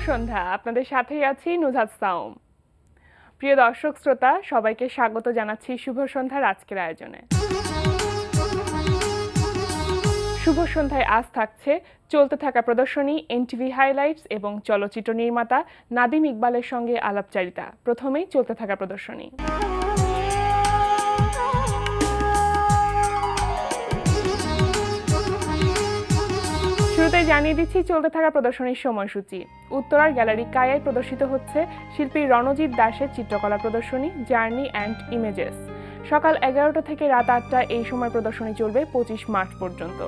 সন্ধ্যা আপনাদের সাথেই আছি নুজহাত সাউম। প্রিয় দর্শক শ্রোতা সবাইকে স্বাগত জানাচ্ছি শুভ সন্ধ্যার আজকের আয়োজনে। শুভ সন্ধ্যায় আজ থাকছে চলতে থাকা প্রদর্শনী, এনটিভি হাইলাইটস এবং চলচ্চিত্র নির্মাতা নাদিম ইকবালের সঙ্গে আলাপচারিতা। প্রথমেই চলতে থাকা প্রদর্শনী। শুরুতে জানিয়ে দিচ্ছি চলতে থাকা প্রদর্শনীর সময়সূচি। উত্তরার গ্যালারি কায়ায় প্রদর্শিত হচ্ছে শিল্পী রণজিৎ দাসের চিত্রকলা প্রদর্শনী জার্নি অ্যান্ড ইমেজেস। সকাল 11টা থেকে রাত 8টা এই সময় প্রদর্শনী চলবে 25 মার্চ পর্যন্ত।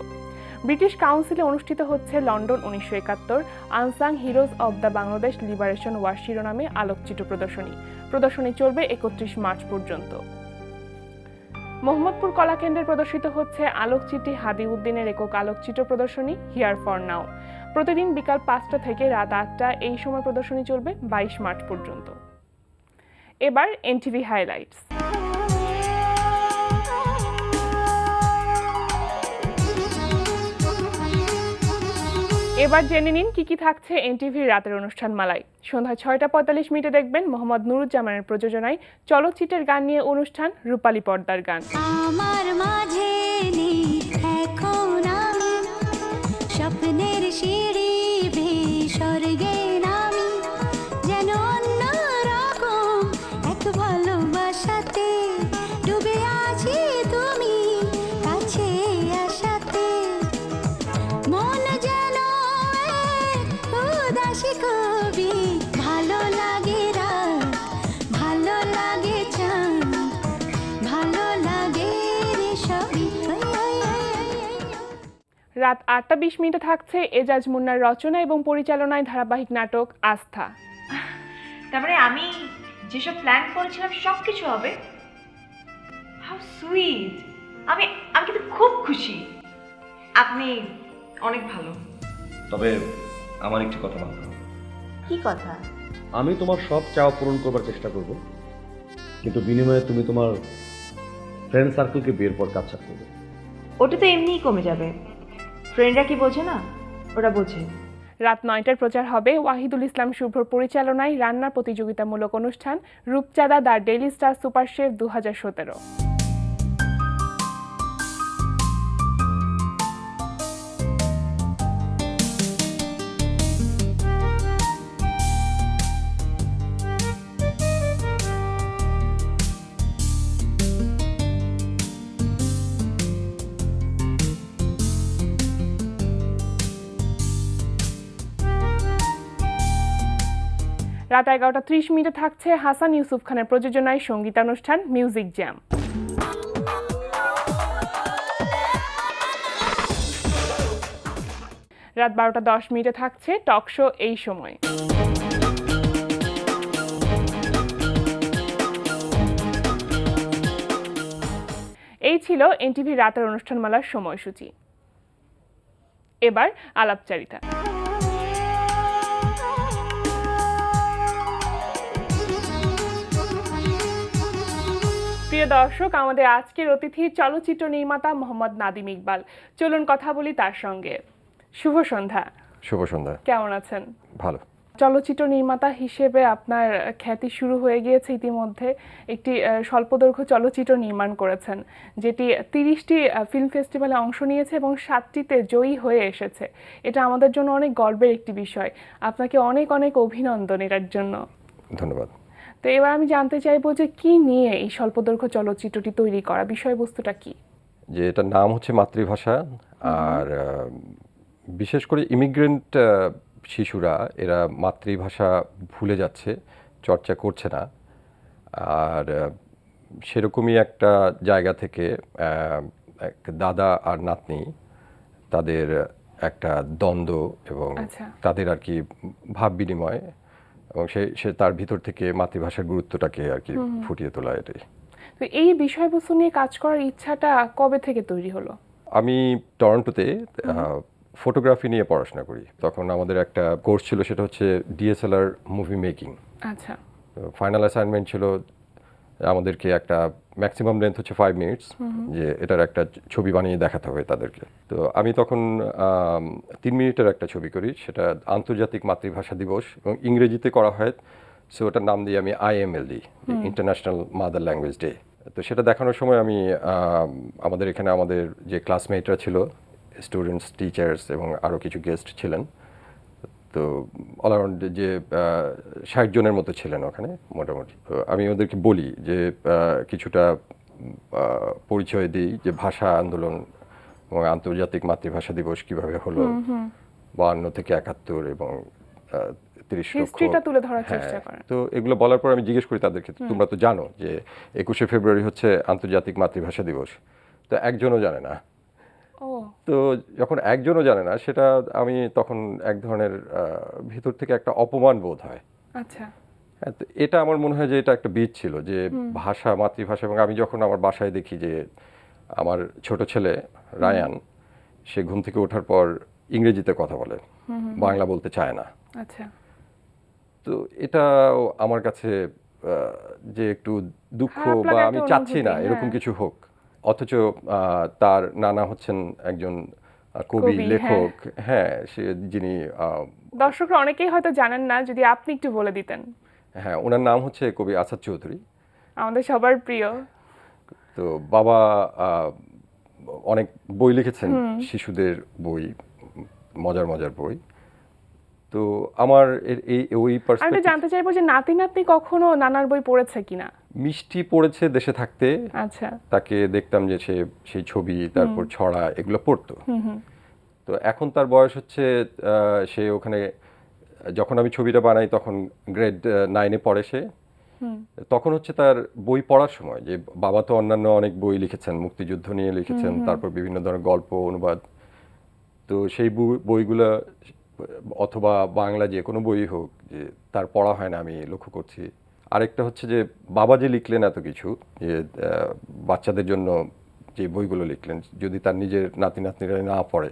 ব্রিটিশ কাউন্সিলে অনুষ্ঠিত হচ্ছে London 1971 unsung heroes of the Bangladesh liberation war শিরোনামে আলোকচিত্র প্রদর্শনী। প্রদর্শনী চলবে 31 মার্চ পর্যন্ত। মোহাম্মদপুর কলাকেন্দ্রে প্রদর্শিত হচ্ছে আলোকচিত্রী হাদি উদ্দিনের একক আলোকচিত্র প্রদর্শনী হিয়ার ফর নাও। প্রতিদিন বিকাল 5টা থেকে রাত 8টা এই সময় প্রদর্শনী চলবে 22 মার্চ পর্যন্ত। এবার এনটিভি হাইলাইটস। এবার জেনে নিন কি থাকছে এনটিভির রাতের অনুষ্ঠান মালায়। সন্ধ্যা 6:45 দেখবেন মোহাম্মদ নুরুজ্জামানের প্রযোজনায় চলচ্চিত্রের গান নিয়ে অনুষ্ঠান রূপালী পর্দার গান। আমার মাঝে নেই এখন আমি স্বপ্নের সিঁড়ি বেয়ে স্বর্গে নামি, যেন অন্য রকম এক ভালোবাসাতে ডুবে আছি তুমি কাছে আসাতে, মন যেন উদাসী কবি, ভালো লাগে রাত, ভালো লাগে চাঁদ, ভালো লাগে রে সবই। রাত 8:20 থাকছে এজাজ মুন্নার রচনা এবং পরিচালনায় ধারাবাহিক নাটক আস্থা। তার মানে আমি যেসব প্ল্যান করেছিলাম সব কিছু হবে। How sweet! আমি আমি কিন্তু খুব খুশি। আপনি অনেক ভালো। তবে আমার একটি কথা মানতে হবে। কি কথা? আমি তোমার সব চাওয়া পূরণ করবার চেষ্টা করব, কিন্তু বিনিময়ে তুমি তোমার ফ্রেন্ড সার্কেলকে বিয়ের পর কাটছাট করবে। ওটা তো এমনিই কমে যাবে। ফ্রেন্ডরা কি বোঝে না? ওরা বোঝে। রাত 9টার প্রচার হবে ওয়াহিদুল ইসলাম শুভ্র পরিচালনায় রান্না প্রতিযোগিতামূলক অনুষ্ঠান রূপচাঁদা the daily star super chef 2017। রাত 11:30 থাকছে হাসান ইউসুফ খানের প্রযোজনায় সঙ্গীতানুষ্ঠান মিউজিক জ্যাম। রাত 12:10 থাকছে টক শো এই সময়। এই ছিল এনটিভি রাতের অনুষ্ঠানমালার সময়সূচি। এবার আলাপচারিতা। প্রিয় দর্শক, আমাদের আজকের অতিথি চলচ্চিত্র নির্মাতা মোহাম্মদ নাদিম ইকবাল। চলুন কথা বলি তার সঙ্গে। শুভ সন্ধ্যা। শুভ সন্ধ্যা। কেমন আছেন? ভালো। চলচ্চিত্র নির্মাতা হিসেবে আপনার খ্যাতি শুরু হয়ে গিয়েছে ইতিমধ্যে। একটি স্বল্পদৈর্ঘ্য চলচ্চিত্র নির্মাণ করেছেন যেটি 30টি ফিল্ম ফেস্টিভ্যালে অংশ নিয়েছে এবং 7টিতে জয়ী হয়ে এসেছে। এটা আমাদের জন্য অনেক গর্বের একটি বিষয়। আপনাকে অনেক অনেক অভিনন্দন এটার জন্য। ধন্যবাদ। তো এবার আমি জানতে চাইবো যে কি নিয়ে এই স্বল্পদৈর্ঘ্য চলচ্চিত্রটি তৈরি করা, বিষয়বস্তুটা কি? যে এটার নাম হচ্ছে মাতৃভাষা, আর বিশেষ করে ইমিগ্রেন্ট শিশুরা এরা মাতৃভাষা ভুলে যাচ্ছে, চর্চা করছে না। আর সেরকমই একটা জায়গা থেকে এক দাদা আর নাতনি, তাদের একটা দ্বন্দ্ব এবং তাদের আর কি ভাব বিনিময়, এবং সে তার ভিতর থেকে মাতৃভাষার গুরুত্বটাকে আর কি ফুটিয়ে তোলা। এটাই। তো এই বিষয়বস্তু নিয়ে কাজ করার ইচ্ছাটা কবে থেকে তৈরি হলো? আমি টরন্টোতে ফটোগ্রাফি নিয়ে পড়াশোনা করি। তখন আমাদের একটা কোর্স ছিল, সেটা হচ্ছে ডিএসএলআর মুভি মেকিং। আচ্ছা। ফাইনাল অ্যাসাইনমেন্ট ছিল আমাদেরকে একটা ম্যাক্সিমাম লেন্থ হচ্ছে 5 মিনিটস, যে এটার একটা ছবি বানিয়ে দেখাতে হবে তাদেরকে। তো আমি তখন 3 মিনিটের একটা ছবি করি, সেটা আন্তর্জাতিক মাতৃভাষা দিবস এবং ইংরেজিতে করা হয়, সো ওটার নাম দিই আমি IMLD, international mother language day. তো সেটা দেখানোর সময় আমি আমাদের এখানে আমাদের যে ক্লাসমেটরা ছিল, স্টুডেন্টস, টিচার্স এবং আরও কিছু গেস্ট ছিলেন, তো অল অ্যারাউন্ড যে 60 জনের মতো ছিলেন ওখানে মোটামুটি। তো আমি ওদেরকে বলি যে কিছুটা পরিচয় দিই যে ভাষা আন্দোলন এবং আন্তর্জাতিক মাতৃভাষা দিবস কিভাবে হলো 52 থেকে 71 এবং 30 লক্ষ। হিস্ট্রিটা তুলে ধরার হ্যাঁ, চেষ্টা করেন। তো এগুলো বলার পর আমি জিজ্ঞেস করি তাদেরকে, তোমরা তো জানো যে 21শে ফেব্রুয়ারি হচ্ছে আন্তর্জাতিক মাতৃভাষা দিবস, তো একজনও জানে না। ও তো যখন একজনও জানে না, সেটা আমি তখন এক ধরনের ভিতর থেকে একটা অপমান বোধ হয়। আচ্ছা। হ্যাঁ, তো এটা আমার মনে হয় যে এটা একটা বীজ ছিল, যে ভাষা, মাতৃভাষা। এবং আমি যখন আমার বাসায় দেখি যে আমার ছোট ছেলে রায়ান, সে ঘুম থেকে ওঠার পর ইংরেজিতে কথা বলে, বাংলা বলতে চায় না, আচ্ছা। তো এটা আমার কাছে যে একটু দুঃখ, খারাপ বা লাগা আমি একটা চাচ্ছি না অনুভূতি, এরকম হ্যাঁ। কিছু হোক। অথচ তার নানা হচ্ছেন একজন কবি, কবি, লেখক, হ্যাঁ, সে যিনি দর্শকরা অনেকেই হয়তো জানেন না, যদি আপনি একটু বলে দিতেন। হ্যাঁ, ওনার নাম হচ্ছে কবি আসাদ চৌধুরী। আমাদের সবার প্রিয়। তো বাবা অনেক বই লিখেছেন, শিশুদের বই, মজার মজার বই। তো আমার এই ওই আমি একটু পার্সপেক্টিভ, জানতে চাইবো যে নাতি নাতনি কখনো নানার বই পড়েছে কিনা? মিষ্টি পড়েছে দেশে থাকতে, আচ্ছা। তাকে দেখতাম যে সে সেই ছবি, তারপর ছড়া, এগুলো পড়তো। তো এখন তার বয়স হচ্ছে, সে ওখানে, যখন আমি ছবিটা বানাই তখন গ্রেড 9-এ পড়ে সে। তখন হচ্ছে তার বই পড়ার সময়, যে বাবা তো অন্যান্য অনেক বই লিখেছেন, মুক্তিযুদ্ধ নিয়ে লিখেছেন, তারপর বিভিন্ন ধরনের গল্প, অনুবাদ। তো সেই বইগুলো অথবা বাংলা যে কোনো বই হোক, যে তার পড়া হয় না, আমি লক্ষ্য করছি। আরেকটা হচ্ছে যে বাবা যে লিখলেন এত কিছু, যে বাচ্চাদের জন্য যে বইগুলো লিখলেন, যদি তার নিজের নাতি নাতনিরা না পড়ে,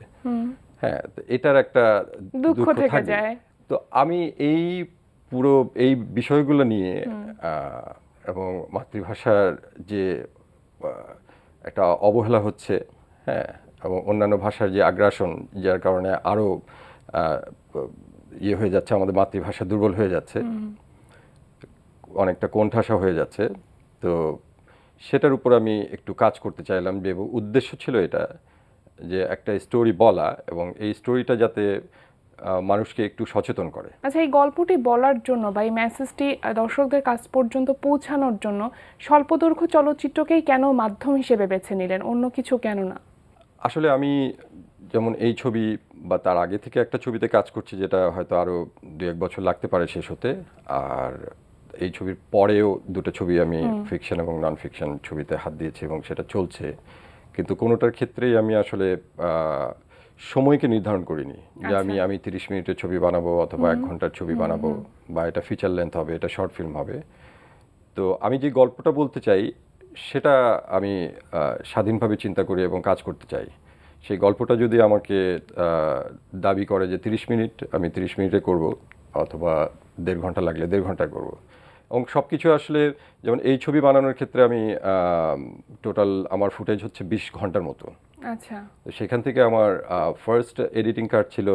হ্যাঁ, তো এটার একটা দুঃখ থেকে থাকবে। যায়। তো আমি এই পুরো এই বিষয়গুলো নিয়ে এবং মাতৃভাষার যে একটা অবহেলা হচ্ছে, হ্যাঁ, এবং অন্যান্য ভাষার যে আগ্রাসন, যার কারণে আরো ইয়ে হয়ে যাচ্ছে, আমাদের মাতৃভাষা দুর্বল হয়ে যাচ্ছে, অনেকটা কোণঠাসা হয়ে যাচ্ছে। তো সেটার উপর আমি একটু কাজ করতে চাইলাম, যে উদ্দেশ্য ছিল এটা, যে একটা স্টোরি বলা এবং এই স্টোরিটা যাতে মানুষকে একটু সচেতন করে। আচ্ছা, এই গল্পটি বলার জন্য বা এই মেসেজটি দর্শকদের কাছ পর্যন্ত পৌঁছানোর জন্য স্বল্পদৈর্ঘ্য চলচ্চিত্রকেই কেন মাধ্যম হিসেবে বেছে নিলেন, অন্য কিছু কেন না? আসলে আমি যেমন এই ছবি বা তার আগে থেকে একটা ছবিতে কাজ করছি, যেটা হয়তো আরও 2-1 বছর লাগতে পারে শেষ হতে, আর এই ছবির পরেও দুটো ছবি আমি ফিকশন এবং নন ফিকশন ছবিতে হাত দিয়েছি এবং সেটা চলছে। কিন্তু কোনোটার ক্ষেত্রেই আমি আসলে সময়কে নির্ধারণ করিনি, যে আমি 30 মিনিটের ছবি বানাবো অথবা 1 ঘন্টার ছবি বানাবো, বা এটা ফিচার লেন্থ হবে, এটা শর্ট ফিল্ম হবে। তো আমি যে গল্পটা বলতে চাই সেটা আমি স্বাধীনভাবে চিন্তা করি এবং কাজ করতে চাই। সেই গল্পটা যদি আমাকে দাবি করে যে 30 মিনিট, আমি 30 মিনিটে করব, অথবা 1.5 ঘন্টা লাগলে 1.5 ঘন্টায় করব। এবং সব কিছু আসলে, যেমন এই ছবি বানানোর ক্ষেত্রে আমি টোটাল আমার ফুটেজ হচ্ছে 20 ঘন্টার মতো। আচ্ছা। তো সেখান থেকে আমার ফার্স্ট এডিটিং কাট ছিল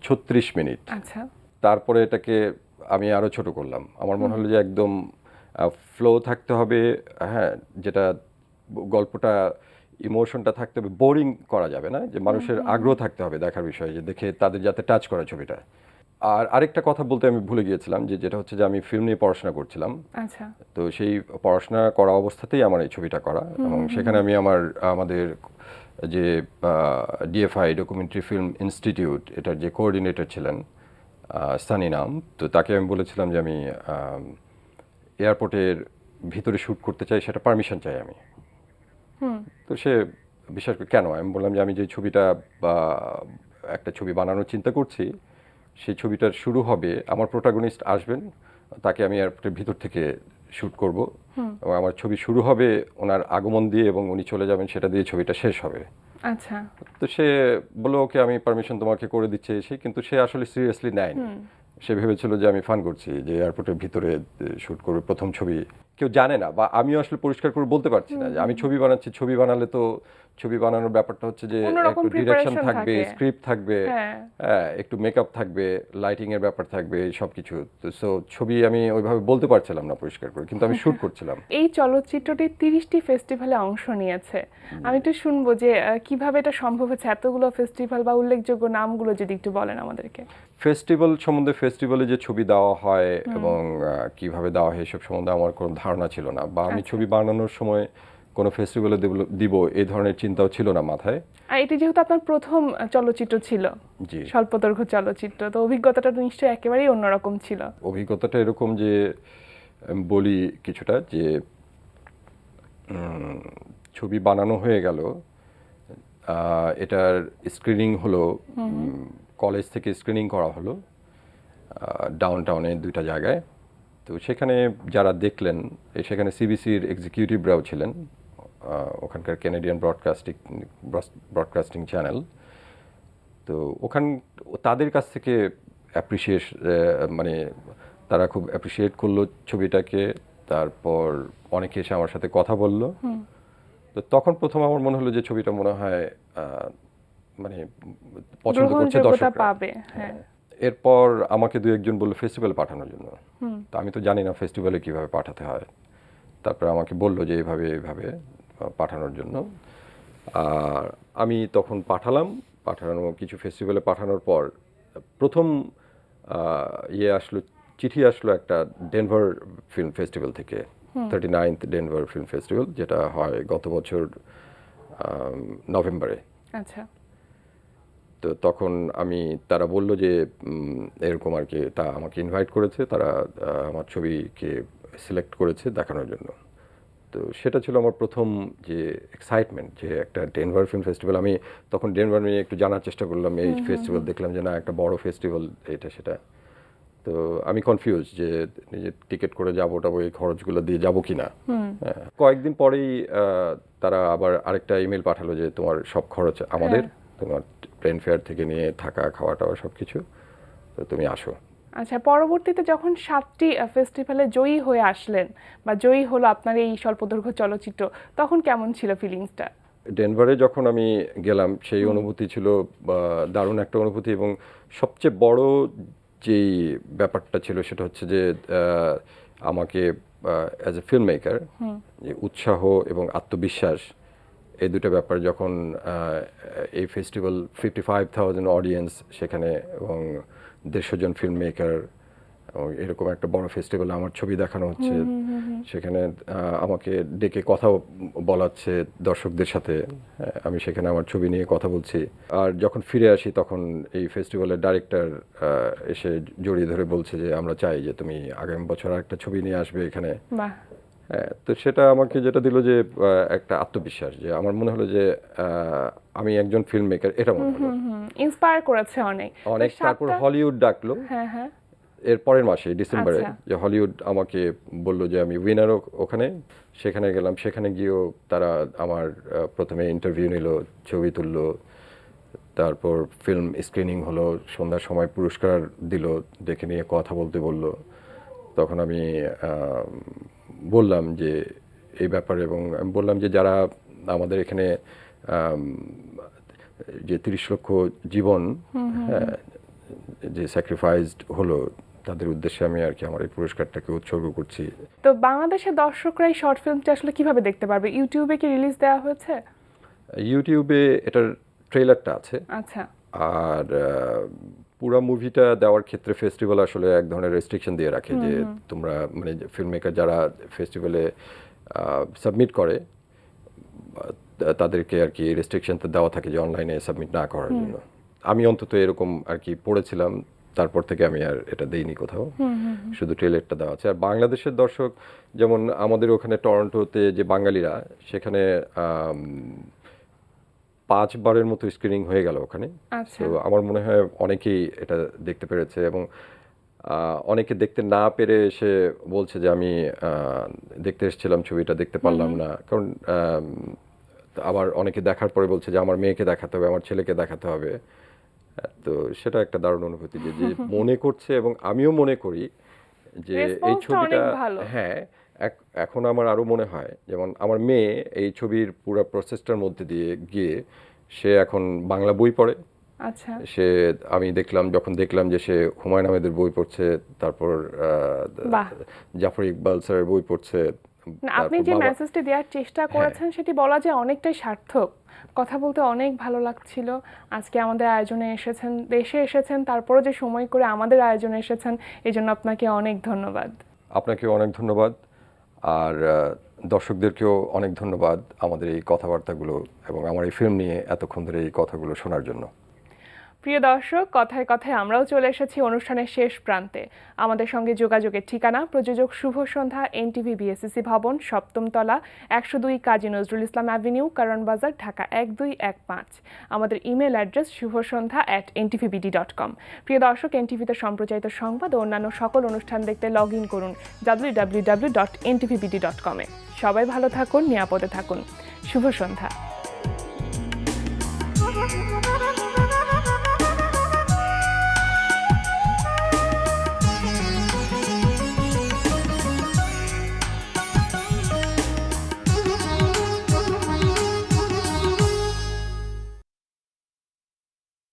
36 মিনিট। আচ্ছা। তারপরে এটাকে আমি আরো ছোট করলাম। আমার মনে হলো যে একদম ফ্লো থাকতে হবে, হ্যাঁ, যেটা গল্পটা, ইমোশনটা থাকতে হবে, বোরিং করা যাবে না, যে মানুষের আগ্রহ থাকতে হবে দেখার বিষয়ে, যে দেখে তাদের যাতে টাচ করে ছবিটা। আর আরেকটা কথা বলতে আমি ভুলে গিয়েছিলাম, যে যেটা হচ্ছে যে আমি ফিল্ম নিয়ে পড়াশোনা করছিলাম। আচ্ছা। তো সেই পড়াশোনা করা অবস্থাতেই আমার এই ছবিটা করা, এবং সেখানে আমি আমাদের যে ডিএফআই, ডকুমেন্টারি ফিল্ম ইনস্টিটিউট, এটার যে কোঅর্ডিনেটর ছিলেন সানি নাম, তো তাকে আমি বলেছিলাম যে আমি এয়ারপোর্টের ভিতরে শ্যুট করতে চাই, সেটা পারমিশন চাই আমি। তো সে বিশ্বাস করে, কেন? আমি বললাম যে আমি যে ছবিটা বা একটা ছবি বানানোর চিন্তা করছি, সেই ছবিটার শুরু হবে, আমার প্রোটাগনিস্ট আসবেন, তাকে আমি এয়ারপোর্টের ভিতর থেকে শ্যুট করব, এবং আমার ছবি শুরু হবে ওনার আগমন দিয়ে এবং উনি চলে যাবেন, সেটা দিয়ে ছবিটা শেষ হবে। আচ্ছা। তো সে বললো, ওকে, আমি পারমিশন তোমাকে করে দিচ্ছি এসে, কিন্তু সে আসলে সিরিয়াসলি নেয়নি। সে ভেবেছিল যে আমি ফান করছি, যে এয়ারপোর্টের ভিতরে শ্যুট করবে প্রথম ছবি। কেউ জানে না, বা আমিও আসলে পরিষ্কার করে বলতে পারছি না যে আমি ছবি বানাচ্ছি। ছবি বানালে তো ছবি বানানোর ব্যাপারটা হচ্ছে যে অন্যরকম একটু ডিরেকশন preparation থাকবে, থাকে। স্ক্রিপ্ট থাকবে, হ্যাঁ। হ্যাঁ, একটু মেকআপ থাকবে, লাইটিং এর ব্যাপার থাকবে, সব কিছু। তো সো ছবি আমি ওইভাবে বলতে পারছিলাম না পরিষ্কার করে, কিন্তু আমি শ্যুট করছিলাম। এই চলচ্চিত্রটি 30টি ফেস্টিভ্যালে অংশ নিয়েছে। আমি একটু শুনবো যে কিভাবে এটা সম্ভব হয়েছে, এতগুলো ফেস্টিভ্যাল বা উল্লেখযোগ্য নামগুলো যদি একটু বলেন আমাদেরকে। ফেস্টিভ্যাল সম্বন্ধে, ফেস্টিভ্যালে যে ছবি দেওয়া হয় এবং কিভাবে দেওয়া হয় এসব সম্বন্ধে আমার কোনো ধারণা ছিল না, বা আমি ছবি বানানোর সময় কোনো ফেস্টিভ্যালে দিব এই ধরনের চিন্তাও ছিল না মাথায়। আর এটি যেহেতু আপনার প্রথম চলচ্চিত্র ছিল, জি, স্বল্পদৈর্ঘ্য চলচ্চিত্র, তো অভিজ্ঞতাটা তো নিশ্চয়ই একেবারেই অন্যরকম ছিল। অভিজ্ঞতাটা এরকম যে আমি বলি কিছুটা, যে ছবি বানানো হয়ে গেল, এটার স্ক্রিনিং হলো, কলেজ থেকে স্ক্রিনিং করা হলো ডাউন টাউনে 2টা জায়গায়। তো সেখানে যারা দেখলেন, সেখানে সিবিসির এক্সিকিউটিভরাও ছিলেন, ওখানকার ক্যানাডিয়ান ব্রডকাস্টিং চ্যানেল। তো তাদের কাছ থেকে মানে তারা খুব অ্যাপ্রিসিয়েট করলো ছবিটাকে। তারপর অনেকে এসে আমার সাথে কথা বলল। তো তখন প্রথম আমার মনে হলো যে ছবিটা মনে হয় মানে পছন্দ করছে গ্রহণযোগ্যতা দর্শকরা। পাবে। হ্যাঁ। এরপর আমাকে 2-1 জন বললো ফেস্টিভ্যালে পাঠানোর জন্য। তো আমি তো জানি না ফেস্টিভ্যালে কিভাবে পাঠাতে হয়। তারপরে আমাকে বললো যে এইভাবে পাঠানোর জন্য। আর আমি তখন পাঠানো কিছু ফেস্টিভ্যালে পাঠানোর পর প্রথম চিঠি আসলো একটা ডেনভার ফিল্ম ফেস্টিভ্যাল থেকে, 39th ডেনভার ফিল্ম ফেস্টিভ্যাল, যেটা হয় গত বছর নভেম্বরে। আচ্ছা। তো তখন তারা বলল যে এরকম আর কি, তা আমাকে ইনভাইট করেছে, তারা আমার ছবিকে সিলেক্ট করেছে দেখানোর জন্য। তো সেটা ছিল আমার প্রথম যে এক্সাইটমেন্ট, যে একটা ডেনভার ফিল্ম ফেস্টিভ্যাল। আমি তখন ডেনভার নিয়ে একটু জানার চেষ্টা করলাম, এই ফেস্টিভ্যাল দেখলাম যে না, একটা বড় ফেস্টিভ্যাল এটা সেটা। তো আমি কনফিউজ যে নিজে টিকিট করে যাবো এই খরচগুলো দিয়ে যাবো কিনা। কয়েকদিন পরেই তারা আবার আরেকটা ইমেল পাঠালো যে তোমার সব খরচ আমাদের, তোমার প্লেন ফেয়ার থেকে নিয়ে থাকা খাওয়া টাওয়া সব কিছু, তো তুমি আসো। আচ্ছা, পরবর্তীতে যখন 7টি ফেস্টিভ্যালে জয়ী হয়ে আসলেন বা জয়ী হলো আপনার এই স্বল্পদৈর্ঘ্য চলচ্চিত্র, তখন কেমন ছিল ফিলিংসটা? ডেনভারে যখন আমি গেলাম, সেই অনুভূতি ছিল দারুণ একটা অনুভূতি। এবং সবচেয়ে বড় যেই ব্যাপারটা ছিল সেটা হচ্ছে যে আমাকে অ্যাজ এ ফিল্ম মেকার যে উৎসাহ এবং আত্মবিশ্বাস, এই দুটো ব্যাপার যখন এই ফেস্টিভ্যাল 55,000 অডিয়েন্স সেখানে, এবং 150 জন ফিল্ম মেকার, এরকম একটা বড় ফেস্টিভ্যালে আমার ছবি দেখানো হচ্ছে, সেখানে আমাকে ডেকে কথা বলাচ্ছে দর্শকদের সাথে, আমি সেখানে আমার ছবি নিয়ে কথা বলছি। আর যখন ফিরে আসি তখন এই ফেস্টিভ্যালের ডাইরেক্টর এসে জড়িয়ে ধরে বলছে যে আমরা চাই যে তুমি আগামী বছর একটা ছবি নিয়ে আসবে এখানে। বাহ। হ্যাঁ, তো সেটা আমাকে যেটা দিল যে একটা আত্মবিশ্বাস, যে আমার মনে হলো যে আমি একজন ফিল্ম মেকার, এটা মনে হলো ইন্সপায়ার করেছে অনেক। অনেক। তো তারপর 7টা হলিউড ডাকলো হ্যাঁ হ্যাঁ। এর পরের মাসে, ডিসেম্বরে, আচ্ছা। যে হলিউড আমাকে বলল যে আমি উইনারও ওখানে। সেখানে গেলাম, সেখানে গিয়েও তারা আমার প্রথমে ইন্টারভিউ নিল, ছবি তুললো, তারপর ফিল্ম স্ক্রিনিং হলো, সন্ধ্যার সময় পুরস্কার দিল, দেখে নিয়ে কথা বলতে বলল। তখন আমি বললাম যে এই ব্যাপারে, এবং আমি বললাম যে যারা আমাদের এখানে যে 30 লক্ষ জীবন, হ্যাঁ, যে স্যাক্রিফাইসড হলো, তাদের উদ্দেশ্যে আমি আর কি আমার এই পুরস্কারটাকে উৎসর্গ করছি। তো বাংলাদেশের দর্শকরা এই শর্ট ফিল্মটা আসলে কিভাবে দেখতে পারবে? ইউটিউবে কি রিলিজ দেওয়া হয়েছে? ইউটিউবে এটার ট্রেলারটা আছে। আচ্ছা। আর পুরো মুভিটা দেওয়ার ক্ষেত্রে ফেস্টিভ্যাল আসলে এক ধরনের রেস্ট্রিকশন দিয়ে রাখে, যে তোমরা মানে ফিল্ম মেকার যারা ফেস্টিভ্যালে সাবমিট করে তাদেরকে আর কি রেস্ট্রিকশনটা দেওয়া থাকে যে অনলাইনে সাবমিট না করার জন্য। আমি অন্তত এরকম আর কি পড়েছিলাম, তারপর থেকে আমি আর এটা দেইনি কোথাও, শুধু ট্রেলারটা দেওয়া আছে। আর বাংলাদেশের দর্শক, যেমন আমাদের ওখানে টরন্টোতে যে বাঙালিরা, সেখানে 5 বারের মতো স্ক্রিনিং হয়ে গেল ওখানে। আচ্ছা। তো আমার মনে হয় অনেকেই এটা দেখতে পেরেছে, এবং অনেকে দেখতে না পেরে এসে বলছে যে আমি দেখতে এসেছিলাম, ছবিটা দেখতে পারলাম না। কারণ আবার অনেকে দেখার পরে বলছে যে আমার মেয়েকে দেখাতে হবে, আমার ছেলেকে দেখাতে হবে। তো সেটা একটা দারুণ অনুভূতি যে যে মনে করছে এবং আমিও মনে করি যে এই Response-টা ছবিটা অনেক ভালো। হ্যাঁ এখন আমার আরো মনে হয় যেমন আমার মেয়ে এই ছবির পুরো প্রসেসটার মধ্যে দিয়ে গিয়ে সে এখন বাংলা বই পড়ে। আচ্ছা, আমি যখন দেখলাম যে সে হুমায়ুন আহমেদের বই পড়ছে, তারপর বাহ। জাফর ইকবাল স্যারের বই পড়ছে। না, আপনি তারপর যে বাবা- মেসেজটি দেওয়ার চেষ্টা করেছেন সেটি বলা যায় অনেকটাই সার্থক। কথা বলতে অনেক ভালো লাগছিল। আজকে আমাদের আয়োজনে এসেছেন, দেশে এসেছেন, তারপরও যে সময় করে আমাদের আয়োজনে এসেছেন, এই জন্য আপনাকে অনেক ধন্যবাদ। আপনাকেও অনেক ধন্যবাদ, আর দর্শকদেরকেও অনেক ধন্যবাদ আমাদের এই কথাবার্তাগুলো এবং আমার এই ফিল্ম নিয়ে এতক্ষণ ধরে এই কথাগুলো শোনার জন্য। প্রিয় দর্শক, কথায় কথায় আমরাও চলে এসেছি অনুষ্ঠানের শেষ প্রান্তে। আমাদের সঙ্গে যোগাযোগের ঠিকানা প্রযোজক শুভ সন্ধ্যা, এনটিভি বিএসসিসি ভবন, 7ম তলা, 102 কাজী নজরুল ইসলাম অ্যাভিনিউ, কারণ বাজার, ঢাকা 1215। আমাদের ইমেল অ্যাড্রেস shubhosandha@ntvbd.com। প্রিয় দর্শক, এনটিভিতে সম্প্রচারিত সংবাদ ও অন্যান্য সকল অনুষ্ঠান দেখতে লগ ইন করুন www.ntvbd.com-এ। সবাই ভালো থাকুন, নিরাপদে থাকুন। শুভ সন্ধ্যা।